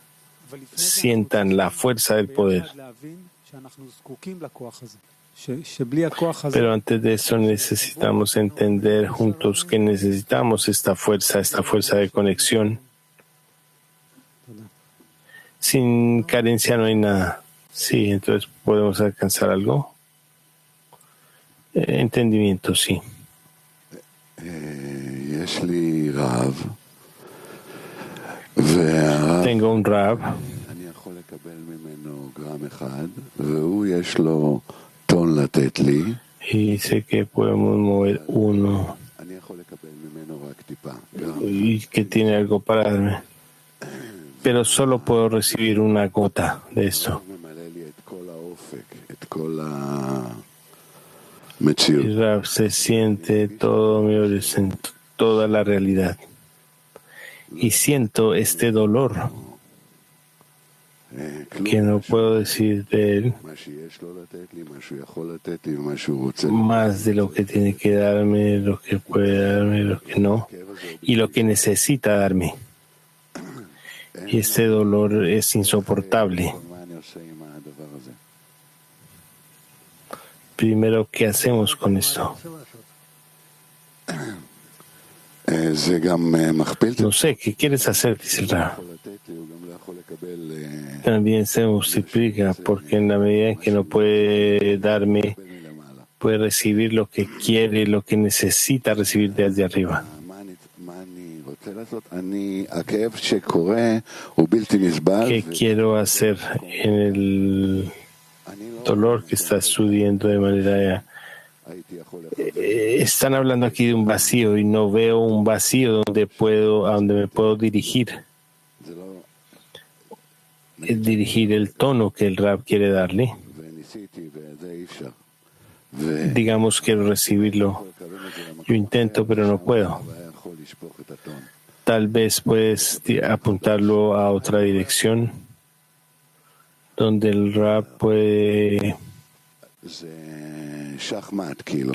Speaker 2: sientan la fuerza del poder. Pero antes de eso necesitamos entender juntos que necesitamos esta fuerza de conexión. Sin carencia no hay nada. Sí, entonces podemos alcanzar algo. Entendimiento, sí. Tengo un Rab y sé que podemos mover uno y que tiene algo para darme, pero solo puedo recibir una gota de esto. Y Rab se siente todo mi horizonte, toda la realidad, y siento este dolor que no puedo decir de él más de lo que tiene que darme, lo que puede darme, lo que no, y lo que necesita darme. Y este dolor es insoportable. Primero, ¿qué hacemos con esto? No sé, ¿qué quieres hacer? Dice el Rab. También se multiplica, porque en la medida en que no puede darme, puede recibir lo que quiere, lo que necesita recibir desde arriba. ¿Qué quiero hacer en el dolor que está subiendo de manera... Están hablando aquí de un vacío y no veo un vacío a donde me puedo dirigir. Es dirigir el tono que el Rab quiere darle. Digamos, quiero recibirlo. Yo intento, pero no puedo. Tal vez puedes apuntarlo a otra dirección donde el Rab puede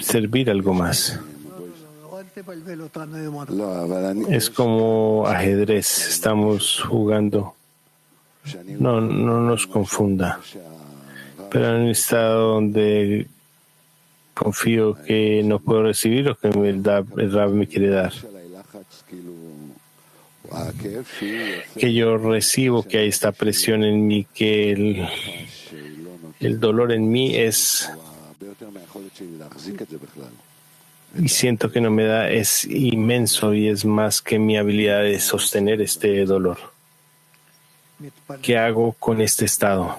Speaker 2: servir algo más. Es como ajedrez, estamos jugando. No nos confunda. Pero en un estado donde confío que no puedo recibir lo que el Rab me quiere dar. Que yo recibo, que hay esta presión en mí, que el dolor en mí es... Y siento que no me da, es inmenso y es más que mi habilidad de sostener este dolor. ¿Qué hago con este estado?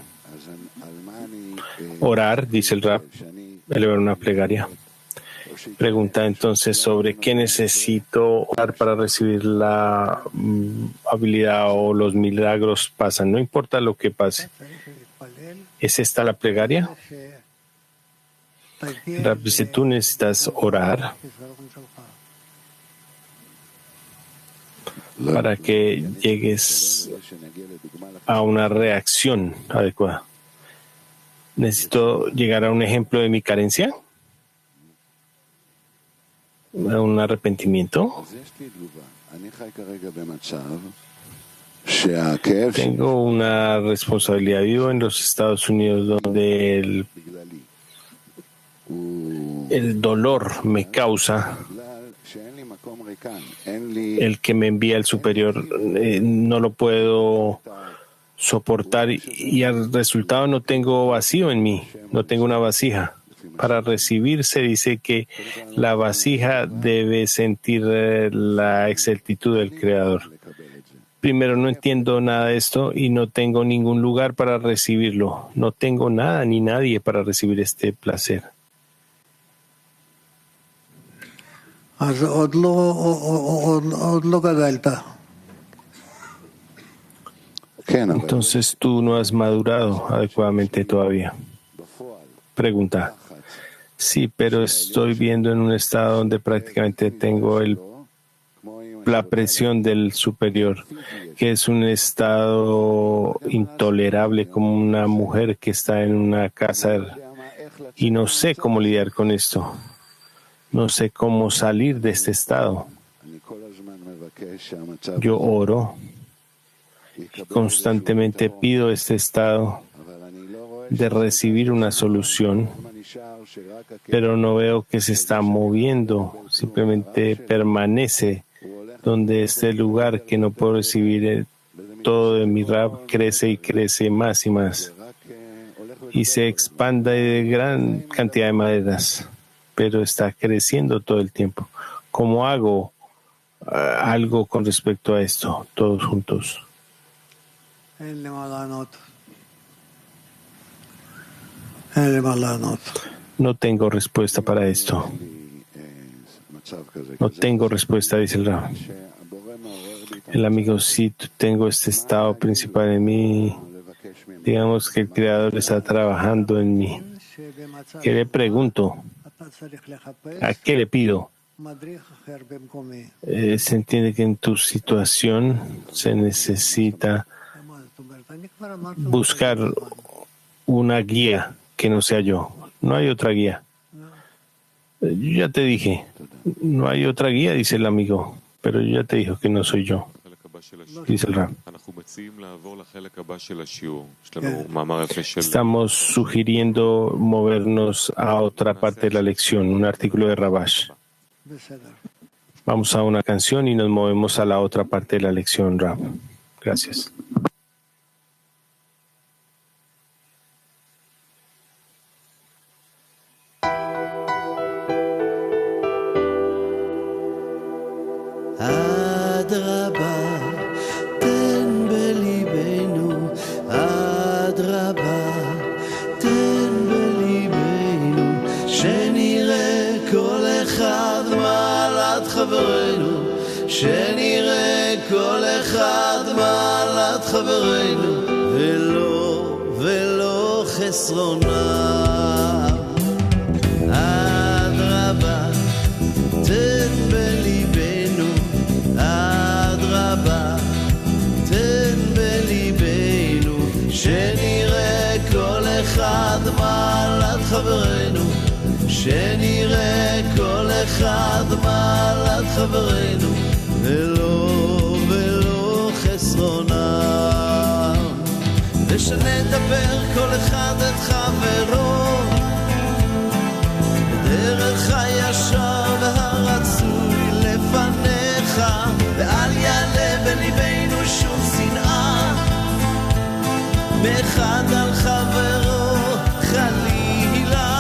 Speaker 2: Orar, dice el Rab, elevar una plegaria. Pregunta entonces sobre qué necesito orar para recibir la habilidad o los milagros pasan. No importa lo que pase. ¿Es esta la plegaria? Rab dice, tú necesitas orar para que llegues a una reacción adecuada. ¿Necesito llegar a un ejemplo de mi carencia? ¿A un arrepentimiento? Tengo una responsabilidad. Vivo en los Estados Unidos donde el dolor me causa, el que me envía el superior, no lo puedo soportar y al resultado no tengo vacío en mí, no tengo una vasija. Para recibir se dice que la vasija debe sentir la exactitud del Creador. Primero, no entiendo nada de esto y no tengo ningún lugar para recibirlo. No tengo nada ni nadie para recibir este placer. Entonces tú no has madurado adecuadamente todavía. Pregunta. Sí, pero estoy viendo en un estado donde prácticamente tengo la presión del superior, que es un estado intolerable, como una mujer que está en una casa y no sé cómo lidiar con esto. No sé cómo salir de este estado. Yo oro y constantemente pido este estado de recibir una solución, pero no veo que se está moviendo, simplemente permanece donde este lugar que no puedo recibir. Todo de mi Rab crece y crece más y más y se expande de gran cantidad de maneras, pero está creciendo todo el tiempo. ¿Cómo hago algo con respecto a esto, todos juntos? No tengo respuesta para esto. No tengo respuesta, dice el Rab. El amigo, si tengo este estado principal en mí, digamos que el Creador está trabajando en mí. ¿Qué le pregunto? ¿A qué le pido? Se entiende que en tu situación se necesita buscar una guía que no sea yo. No hay otra guía. Yo ya te dije, no hay otra guía, dice el amigo, pero yo ya te dije que no soy yo, dice el Rab. Estamos sugiriendo movernos a otra parte de la lección, un artículo de Rabash. Vamos a una canción y nos movemos a la otra parte de la lección, Rab. Gracias.
Speaker 8: אדרבה, תן בליבנו, אדרבה, תן בליבנו, שנראה כל אחד מעלת חברנו, שנראה כל אחד מעלת חברנו, ולא חסרונה. אדרבה, תן בליבנו, אדרבה, תן בליבנו, שנראה כל אחד מעלת חברנו, שנראה כל אחד מעלת חברנו, ולא חסרונה. ושנדבר כל אחד את חברו, בדרך הישר והרצוי לפניך, ואל יעלה בליבנו שום שנאה, מאחד על חברו חלילה,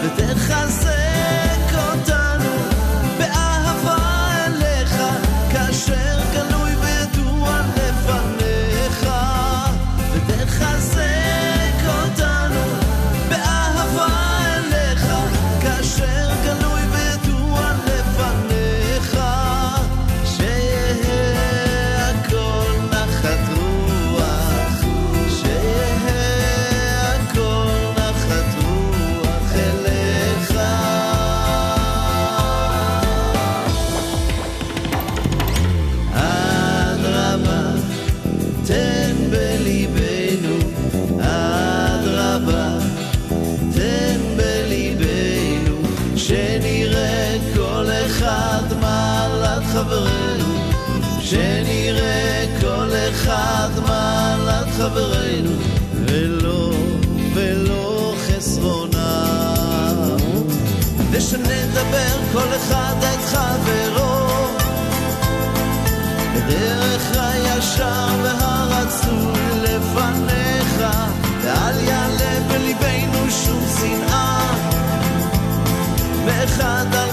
Speaker 8: ותחזק אותנו באהבה אליך, כאשר גלוי וידוע לפניך, ותחזק אותנו באהבה אליך, כאשר גלוי וידוע לפניך, שיהיה הכל נחת רוח, שיהיה הכל נחת רוח אליך. אדרבה, תן בליבנו, אדרבה, תן בליבנו, שנראה כל אחד מעלת חברנו, שנראה כל אחד מעלת חברנו, ולא חסרונה. ושנדבר כל אחד את חברו, בדרך הישר והרצוי לפניך, ואל יעלה בליבנו שום שנאה, מאחד על